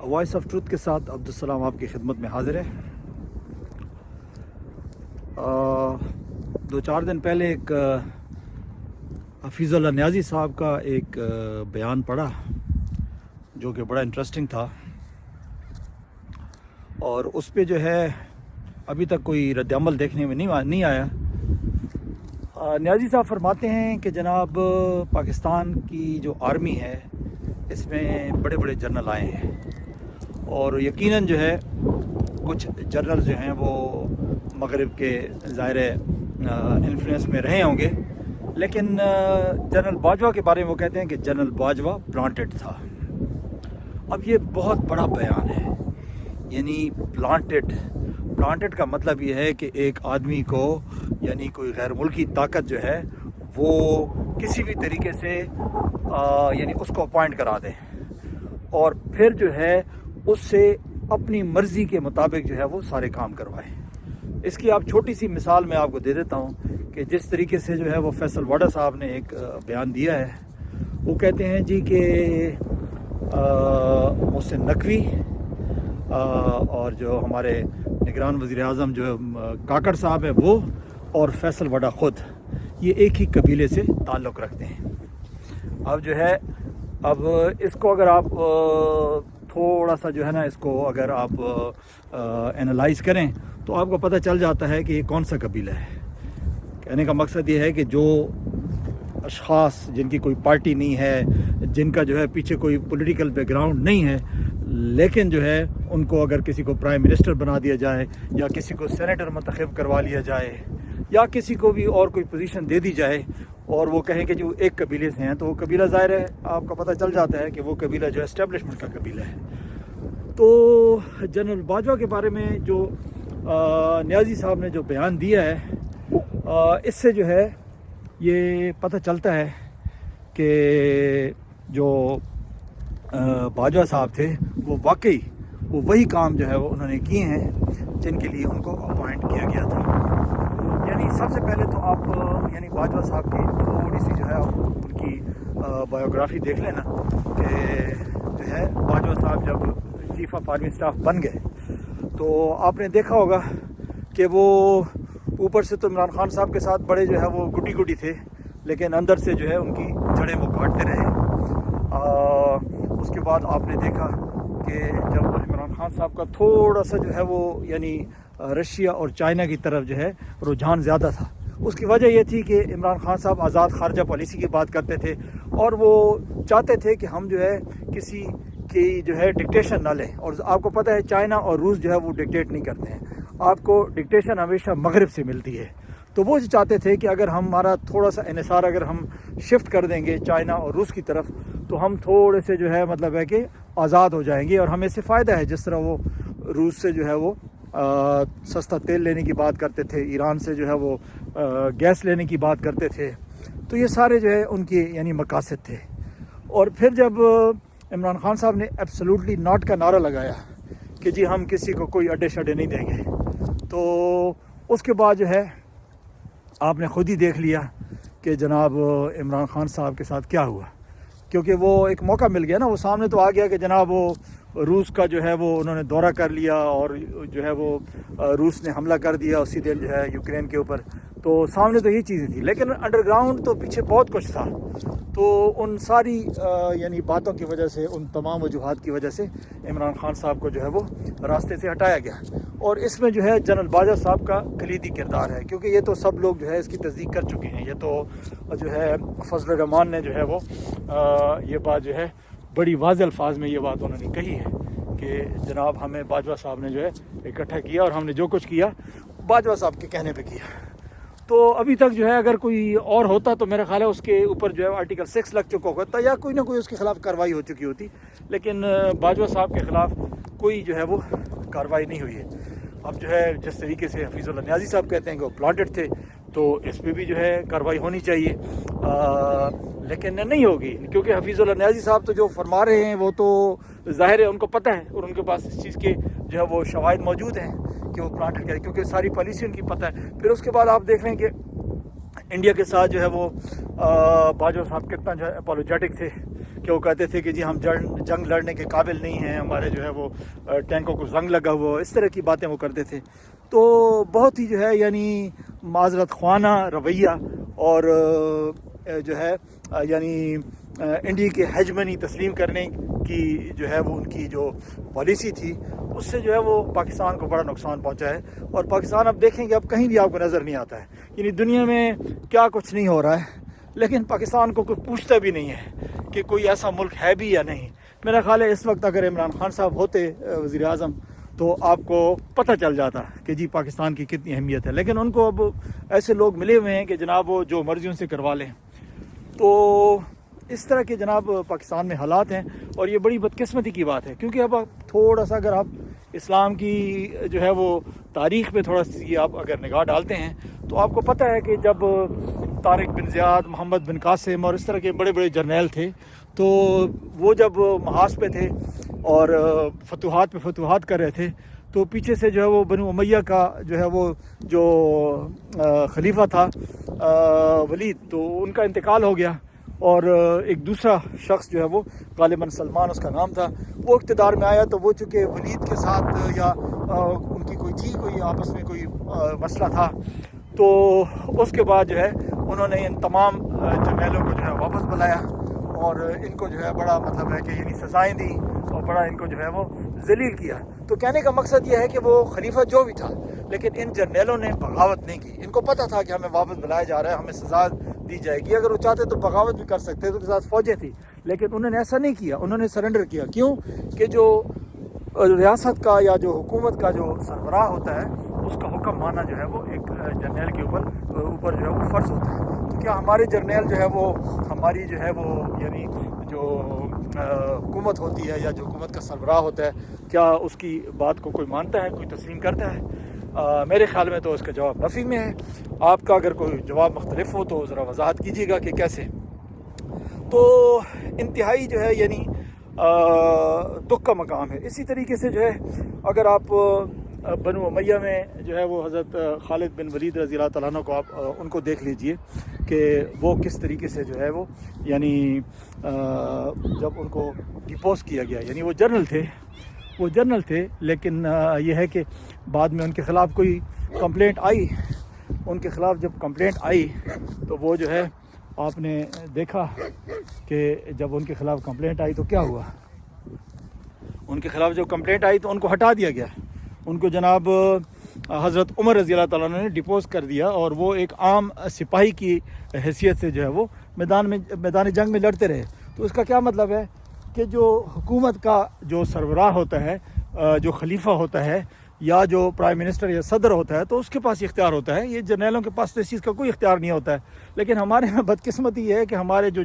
Voice of truth کے ساتھ عبدالسلام آپ کی خدمت میں حاضر ہے۔ دو چار دن پہلے ایک حفیظ اللہ نیازی صاحب کا ایک بیان پڑھا جو کہ بڑا انٹرسٹنگ تھا، اور اس پہ جو ہے ابھی تک کوئی رد عمل دیکھنے میں نہیں آیا۔ نیازی صاحب فرماتے ہیں کہ جناب پاکستان کی جو آرمی ہے اس میں بڑے بڑے جنرل آئے ہیں، اور یقیناً جو ہے کچھ جنرل جو ہیں وہ مغرب کے ظاہر انفلوئنس میں رہے ہوں گے، لیکن جنرل باجوہ کے بارے میں وہ کہتے ہیں کہ جنرل باجوہ پلانٹڈ تھا۔ اب یہ بہت بڑا بیان ہے، یعنی پلانٹڈ کا مطلب یہ ہے کہ ایک آدمی کو یعنی کوئی غیر ملکی طاقت جو ہے وہ کسی بھی طریقے سے یعنی اس کو اپوائنٹ کرا دے، اور پھر جو ہے اس سے اپنی مرضی کے مطابق جو ہے وہ سارے کام کروائے۔ اس کی آپ چھوٹی سی مثال میں آپ کو دے دیتا ہوں کہ جس طریقے سے جو ہے وہ فیصل وڈا صاحب نے ایک بیان دیا ہے، وہ کہتے ہیں جی کہ محسن نقوی اور جو ہمارے نگران وزیر اعظم جو کاکڑ صاحب ہے وہ اور فیصل وڈا خود یہ ایک ہی قبیلے سے تعلق رکھتے ہیں۔ اب جو ہے اس کو اگر آپ تھوڑا سا جو ہے نا اس کو اگر آپ انالائز کریں تو آپ کو پتہ چل جاتا ہے کہ یہ کون سا قبیلہ ہے۔ کہنے کا مقصد یہ ہے کہ جو اشخاص جن کی کوئی پارٹی نہیں ہے، جن کا جو ہے پیچھے کوئی پولیٹیکل بیک گراؤنڈ نہیں ہے، لیکن جو ہے ان کو اگر کسی کو پرائم منسٹر بنا دیا جائے یا کسی کو سینیٹر منتخب کروا لیا جائے یا کسی کو بھی اور کوئی پوزیشن دے دی جائے اور وہ کہیں کہ جو ایک قبیلے سے ہیں، تو وہ قبیلہ ظاہر ہے آپ کا پتہ چل جاتا ہے کہ وہ قبیلہ جو ہے اسٹیبلشمنٹ کا قبیلہ ہے۔ تو جنرل باجوہ کے بارے میں جو نیازی صاحب نے جو بیان دیا ہے، اس سے جو ہے یہ پتہ چلتا ہے کہ جو باجوہ صاحب تھے وہ واقعی وہی کام جو ہے وہ انہوں نے کیے ہیں جن کے لیے ان کو اپوائنٹ کیا گیا تھا۔ یعنی سب سے پہلے تو آپ یعنی باجوہ صاحب کی تھوڑی سی جو ہے ان کی بایوگرافی دیکھ لینا کہ جو ہے باجوہ صاحب جب چیف آف آرمی اسٹاف بن گئے تو آپ نے دیکھا ہوگا کہ وہ اوپر سے تو عمران خان صاحب کے ساتھ بڑے جو ہے وہ گٹی تھے، لیکن اندر سے جو ہے ان کی جڑیں وہ کاٹتے رہے۔ اس کے بعد آپ نے دیکھا کہ جب عمران خان صاحب کا تھوڑا سا جو ہے وہ یعنی رشیا اور چائنا کی طرف جو ہے رجحان زیادہ تھا، اس کی وجہ یہ تھی کہ عمران خان صاحب آزاد خارجہ پالیسی کی بات کرتے تھے اور وہ چاہتے تھے کہ ہم جو ہے کسی کی جو ہے ڈکٹیشن نہ لیں، اور آپ کو پتہ ہے چائنا اور روس جو ہے وہ ڈکٹیٹ نہیں کرتے ہیں، آپ کو ڈکٹیشن ہمیشہ مغرب سے ملتی ہے۔ تو وہ چاہتے تھے کہ اگر ہمارا تھوڑا سا انحصار اگر ہم شفٹ کر دیں گے چائنا اور روس کی طرف تو ہم تھوڑے سے جو ہے مطلب ہے کہ آزاد ہو جائیں گے، اور ہمیں اس سے فائدہ ہے۔ جس طرح وہ روس سے جو ہے وہ سستا تیل لینے کی بات کرتے تھے، ایران سے جو ہے وہ گیس لینے کی بات کرتے تھے، تو یہ سارے جو ہے ان کی یعنی مقاصد تھے۔ اور پھر جب عمران خان صاحب نے ایبسلیوٹلی ناٹ کا نعرہ لگایا کہ جی ہم کسی کو کوئی اڈے شڈے نہیں دیں گے، تو اس کے بعد جو ہے آپ نے خود ہی دیکھ لیا کہ جناب عمران خان صاحب کے ساتھ کیا ہوا، کیونکہ وہ ایک موقع مل گیا نا، وہ سامنے تو آ گیا کہ جناب وہ روس کا جو ہے وہ انہوں نے دورہ کر لیا اور جو ہے وہ روس نے حملہ کر دیا اسی دن جو ہے یوکرین کے اوپر، تو سامنے تو یہ چیزیں تھی، لیکن انڈر گراؤنڈ تو پیچھے بہت کچھ تھا۔ تو ان ساری یعنی باتوں کی وجہ سے، ان تمام وجوہات کی وجہ سے عمران خان صاحب کو جو ہے وہ راستے سے ہٹایا گیا، اور اس میں جو ہے جنرل باجوہ صاحب کا کلیدی کردار ہے، کیونکہ یہ تو سب لوگ جو ہے اس کی تصدیق کر چکے ہیں۔ یہ تو جو ہے فضل الرحمان نے جو ہے وہ یہ بات جو ہے بڑی واضح الفاظ میں یہ بات انہوں نے کہی ہے کہ جناب ہمیں باجوہ صاحب نے جو ہے اکٹھا کیا اور ہم نے جو کچھ کیا باجوہ صاحب کے کہنے پہ کیا۔ تو ابھی تک جو ہے اگر کوئی اور ہوتا تو میرا خیال ہے اس کے اوپر جو ہے آرٹیکل 6 لگ چکا ہوتا یا کوئی نہ کوئی اس کے خلاف کارروائی ہو چکی ہوتی، لیکن باجوہ صاحب کے خلاف کوئی جو ہے وہ کارروائی نہیں ہوئی ہے۔ اب جو ہے جس طریقے سے حفیظ اللہ نیازی صاحب کہتے ہیں کہ وہ پلانٹڈ تھے، تو اس پہ بھی جو ہے کارروائی ہونی چاہیے، لیکن نہیں ہوگی، کیونکہ حفیظ اللہ نیازی صاحب تو جو فرما رہے ہیں وہ تو ظاہر ہے ان کو پتہ ہے، اور ان کے پاس اس چیز کے جو ہے وہ شواہد موجود ہیں کہ وہ پلانٹڈ کرے، کیونکہ ساری پالیسی ان کی پتہ ہے۔ پھر اس کے بعد آپ دیکھ لیں کہ انڈیا کے ساتھ جو ہے وہ باجوہ صاحب کتنا جو ہے اپولوجیٹک تھے کہ وہ کہتے تھے کہ جی ہم جنگ لڑنے کے قابل نہیں ہیں, ہمارے جو ہے وہ ٹینکوں کو زنگ لگا ہوا, اس طرح کی باتیں وہ کرتے تھے. تو بہت ہی جو ہے یعنی معذرت خوانہ رویہ اور جو ہے یعنی انڈیا کے ہیجمنی تسلیم کرنے کی جو ہے وہ ان کی جو پالیسی تھی, اس سے جو ہے وہ پاکستان کو بڑا نقصان پہنچا ہے. اور پاکستان اب دیکھیں گے اب کہیں بھی آپ کو نظر نہیں آتا ہے, یعنی دنیا میں کیا کچھ نہیں ہو رہا ہے, لیکن پاکستان کو کوئی پوچھتا بھی نہیں ہے کہ کوئی ایسا ملک ہے بھی یا نہیں. میرا خیال ہے اس وقت اگر عمران خان صاحب ہوتے وزیر اعظم تو آپ کو پتہ چل جاتا کہ جی پاکستان کی کتنی اہمیت ہے, لیکن ان کو اب ایسے لوگ ملے ہوئے ہیں کہ جناب وہ جو مرضی ان سے کروا لیں. تو اس طرح کے جناب پاکستان میں حالات ہیں, اور یہ بڑی بدقسمتی کی بات ہے, کیونکہ اب تھوڑا سا اگر آپ اسلام کی جو ہے وہ تاریخ پہ تھوڑا سی آپ اگر نگاہ ڈالتے ہیں تو آپ کو پتہ ہے کہ جب طارق بن زیاد, محمد بن قاسم اور اس طرح کے بڑے بڑے جرنیل تھے, تو وہ جب محاذ پہ تھے اور فتوحات پہ فتوحات کر رہے تھے, تو پیچھے سے جو ہے وہ بنو امیہ کا جو ہے وہ جو خلیفہ تھا ولید, تو ان کا انتقال ہو گیا, اور ایک دوسرا شخص جو ہے وہ غالباً سلمان اس کا نام تھا, وہ اقتدار میں آیا. تو وہ چونکہ ولید کے ساتھ یا ان کی کوئی آپس میں کوئی مسئلہ تھا, تو اس کے بعد جو ہے انہوں نے ان تمام جرنیلوں کو جو ہے واپس بلایا اور ان کو جو ہے بڑا مطلب ہے کہ یعنی سزائیں دی اور بڑا ان کو جو ہے وہ ذلیل کیا. تو کہنے کا مقصد یہ ہے کہ وہ خلیفہ جو بھی تھا, لیکن ان جرنیلوں نے بغاوت نہیں کی. ان کو پتہ تھا کہ ہمیں واپس بلایا جا رہا ہے, ہمیں سزا دی جائے گی. اگر وہ چاہتے تو بغاوت بھی کر سکتے, تو ان کے ساتھ فوجیں تھیں, لیکن انہوں نے ایسا نہیں کیا. انہوں نے سرنڈر کیا. کیوں کہ جو ریاست کا یا جو حکومت کا جو سربراہ ہوتا ہے, اس کا حکم ماننا جو ہے وہ ایک جرنیل کے اوپر جو ہے وہ فرض ہوتا ہے. تو کیا ہمارے جرنیل جو ہے وہ ہماری جو ہے وہ یعنی جو حکومت ہوتی ہے یا جو حکومت کا سربراہ ہوتا ہے, کیا اس کی بات کو کوئی مانتا ہے, کوئی تسلیم کرتا ہے؟ میرے خیال میں تو اس کا جواب نفی میں ہے. آپ کا اگر کوئی جواب مختلف ہو تو ذرا وضاحت کیجیے گا کہ کیسے. تو انتہائی جو ہے یعنی دکھ کا مقام ہے. اسی طریقے سے جو ہے اگر آپ بنو امیہ میں جو ہے وہ حضرت خالد بن ولید رضی اللہ تعالیٰ عنہ کو آپ ان کو دیکھ لیجئے کہ وہ کس طریقے سے جو ہے وہ یعنی جب ان کو ڈپوز کیا گیا, یعنی وہ جنرل تھے, لیکن یہ ہے کہ بعد میں ان کے خلاف کوئی کمپلینٹ آئی. ان کے خلاف جب کمپلینٹ آئی تو وہ جو ہے آپ نے دیکھا کہ جب ان کے خلاف کمپلینٹ آئی تو کیا ہوا. ان کے خلاف جو کمپلینٹ آئی تو ان کو ہٹا دیا گیا. ان کو جناب حضرت عمر رضی اللہ تعالیٰ نے ڈپوز کر دیا, اور وہ ایک عام سپاہی کی حیثیت سے جو ہے وہ میدان جنگ میں لڑتے رہے. تو اس کا کیا مطلب ہے کہ جو حکومت کا جو سربراہ ہوتا ہے, جو خلیفہ ہوتا ہے, یا جو پرائم منسٹر یا صدر ہوتا ہے, تو اس کے پاس اختیار ہوتا ہے. یہ جرنیلوں کے پاس تو اس چیز کا کوئی اختیار نہیں ہوتا ہے. لیکن ہمارے یہاں بدقسمتی یہ ہے کہ ہمارے جو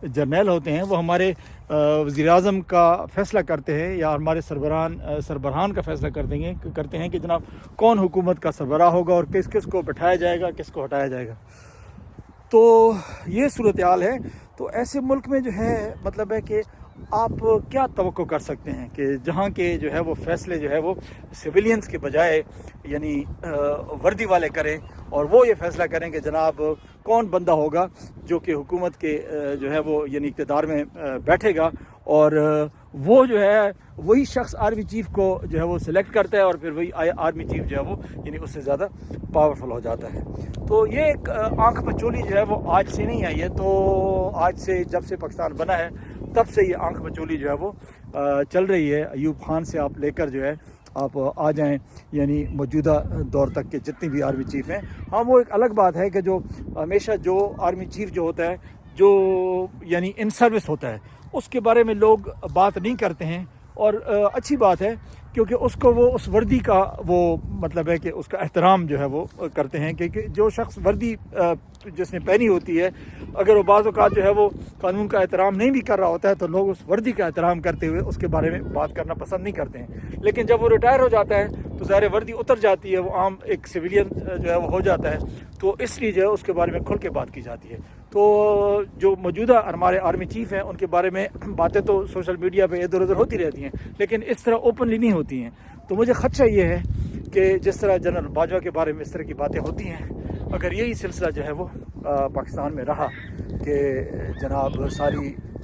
جرنیل ہوتے ہیں وہ ہمارے وزیر اعظم کا فیصلہ کرتے ہیں, یا ہمارے سربراہان کا فیصلہ کرتے ہیں کہ جناب کون حکومت کا سربراہ ہوگا اور کس کو بٹھایا جائے گا, کس کو ہٹایا جائے گا. تو یہ صورتحال ہے. تو ایسے ملک میں جو ہے مطلب ہے کہ آپ کیا توقع کر سکتے ہیں کہ جہاں کے جو ہے وہ فیصلے جو ہے وہ سویلینز کے بجائے یعنی وردی والے کریں, اور وہ یہ فیصلہ کریں کہ جناب کون بندہ ہوگا جو کہ حکومت کے جو ہے وہ یعنی اقتدار میں بیٹھے گا, اور وہ جو ہے وہی شخص آرمی چیف کو جو ہے وہ سلیکٹ کرتا ہے, اور پھر وہی آرمی چیف جو ہے وہ یعنی اس سے زیادہ پاورفل ہو جاتا ہے. تو یہ ایک آنکھ مچولی جو ہے وہ آج سے نہیں آئی ہے. تو آج سے جب سے پاکستان بنا ہے تب سے یہ آنکھ مچولی جو ہے وہ چل رہی ہے. ایوب خان سے آپ لے کر جو ہے آپ آ جائیں یعنی موجودہ دور تک کے جتنی بھی آرمی چیف ہیں. ہاں وہ ایک الگ بات ہے کہ جو ہمیشہ جو آرمی چیف جو ہوتا ہے جو یعنی ان سروس ہوتا ہے اس کے بارے میں لوگ بات نہیں کرتے ہیں, اور اچھی بات ہے کیونکہ اس کو وہ اس وردی کا وہ مطلب ہے کہ اس کا احترام جو ہے وہ کرتے ہیں. کہ جو شخص وردی جس نے پہنی ہوتی ہے اگر وہ بعض اوقات جو ہے وہ قانون کا احترام نہیں بھی کر رہا ہوتا ہے تو لوگ اس وردی کا احترام کرتے ہوئے اس کے بارے میں بات کرنا پسند نہیں کرتے ہیں. لیکن جب وہ ریٹائر ہو جاتا ہے تو ظاہر وردی اتر جاتی ہے, وہ عام ایک سویلین جو ہے وہ ہو جاتا ہے, تو اس لیے جو ہے اس کے بارے میں کھل کے بات کی جاتی ہے. تو جو موجودہ ہمارے آرمی چیف ہیں ان کے بارے میں باتیں تو سوشل میڈیا پہ ادھر ادھر ہوتی رہتی ہیں, لیکن اس طرح اوپنلی نہیں ہوتی ہیں. تو مجھے خدشہ یہ ہے کہ جس طرح جنرل باجوہ کے بارے میں اس طرح کی باتیں ہوتی ہیں, اگر یہی سلسلہ جو ہے وہ پاکستان میں رہا کہ جناب ساری